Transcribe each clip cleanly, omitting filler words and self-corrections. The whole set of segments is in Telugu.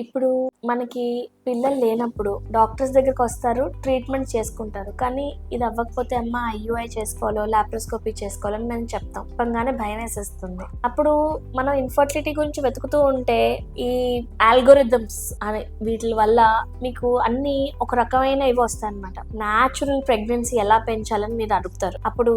ఇప్పుడు మనకి పిల్లలు లేనప్పుడు డాక్టర్స్ దగ్గరికి వస్తారు, ట్రీట్మెంట్ చేసుకుంటారు. కానీ ఇది అవ్వకపోతే అమ్మ ఐయుఐ చేసుకోవాలో లాప్రోస్కోపీ చేసుకోవాలో అని మేము చెప్తాం. చెప్పగానే భయం వేసేస్తుంది. అప్పుడు మనం ఇన్ఫర్టిలిటీ గురించి వెతుకుతూ ఉంటే ఈ ఆల్గోరిథమ్స్ అనే వీటి వల్ల మీకు అన్ని ఒక రకమైన ఇవి వస్తాయి అనమాట. న్యాచురల్ ప్రెగ్నెన్సీ ఎలా పెంచాలని మీరు అడుగుతారు. అప్పుడు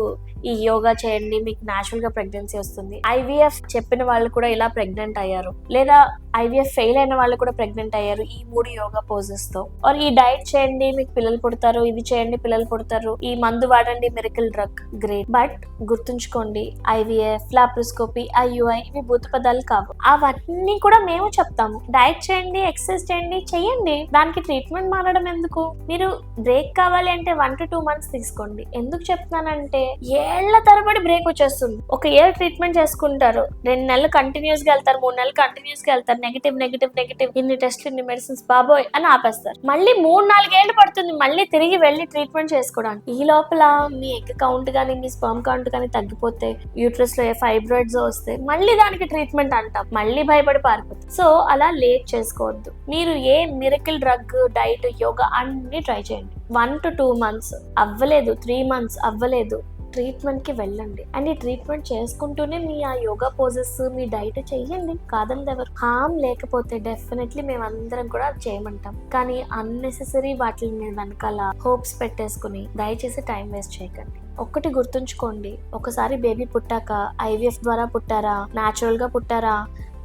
ఈ యోగా చేయండి, మీకు న్యాచురల్ గా ప్రెగ్నెన్సీ వస్తుంది. ఐవీఎఫ్ చెప్పిన వాళ్ళు కూడా ఇలా ప్రెగ్నెంట్ అయ్యారు, లేదా ఐవీఎఫ్ ఫెయిల్ అయిన వాళ్ళు కూడా ప్రెగ్నెంట్ అయ్యారు ఈ 3 యోగా పోజెస్ తో. ఆర్ ఈ డైట్ చేయండి మీకు పిల్లలు పుడతారు, ఇది చేయండి పిల్లలు పుడతారు, ఈ మందు వాడండి మిరకిల్ డ్రగ్, గ్రేట్. బట్ గుర్తుంచుకోండి, ఐవీఎఫ్, లాప్రోస్కోపీ, ఐయుఐ ఇవి భూత పదాలు కావు. అవన్నీ కూడా మేము చెప్తాము. డైట్ చేయండి, ఎక్సర్సైజ్ చేయండి, చెయ్యండి. దానికి ట్రీట్మెంట్ మారడం ఎందుకు? మీరు బ్రేక్ కావాలి అంటే 1 to 2 months తీసుకోండి. ఎందుకు చెప్తున్నానంటే ఏళ్ల తరబడి బ్రేక్ వచ్చేస్తుంది. ఒక ఇయర్ ట్రీట్మెంట్ చేసుకుంటారు, 2 నెలలు కంటిన్యూస్ గా వెళ్తారు, 3 నెలలు కంటిన్యూస్ గా వెళ్తారు, నెగిటివ్ నెగిటివ్ నెగిటివ్, ఇన్ని టెస్ట్లు ఇన్ని మెడిసిన్స్ బాబోయ్ అని ఆపేస్తారు. మళ్ళీ 3-4 ఏళ్ళు పడుతుంది మళ్ళీ తిరిగి వెళ్ళి ట్రీట్మెంట్ చేసుకోవడానికి. ఈ లోపల మీ ఎగ్ కౌంట్ కానీ మీ స్పర్మ్ కౌంట్ కానీ తగ్గిపోతే, యూట్రస్ లో ఫైబ్రాయిడ్స్ వస్తే మళ్ళీ దానికి ట్రీట్మెంట్ అంటాం, మళ్ళీ భయపడి పారిపోతుంది. సో అలా లేట్ చేసుకోవద్దు. మీరు ఏ మిరకిల్ డ్రగ్, డైట్, యోగా అన్ని ట్రై చేయండి. 1 to 2 months అవ్వలేదు, 3 months అవ్వలేదు, ట్రీట్మెంట్ కి వెళ్ళండి. అండ్ ఈ ట్రీట్మెంట్ చేసుకుంటూనే మీ ఆ యోగా పోజెస్, మీ డైట్ చెయ్యండి, కాదండి ఎవరు. హామ్ లేకపోతే డెఫినెట్లీ మేమందరం కూడా చేయమంటాం. కానీ అన్నెసెసరీ వాటి మీద వెనకాల హోప్స్ పెట్టేసుకుని దయచేసి టైం వేస్ట్ చేయకండి. ఒక్కటి గుర్తుంచుకోండి, ఒకసారి బేబీ పుట్టాక ఐవీఎఫ్ ద్వారా పుట్టారా, న్యాచురల్ గా పుట్టారా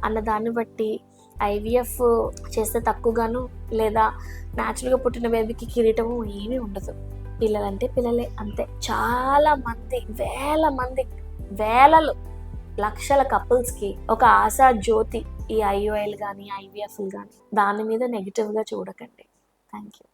అన్న దాన్ని బట్టి ఐవీఎఫ్ చేస్తే తక్కువగాను, లేదా న్యాచురల్గా పుట్టిన బేబీకి కిరీటము ఏమీ ఉండదు. పిల్లలంటే పిల్లలే అంతే. చాలా మంది, వేలలు, లక్షల కపుల్స్ కి ఒక ఆశా జ్యోతి ఈ ఐయుఐలు కానీ ఐవీఎఫ్లు కానీ. దాని మీద నెగిటివ్ గా చూడకండి. Thank you.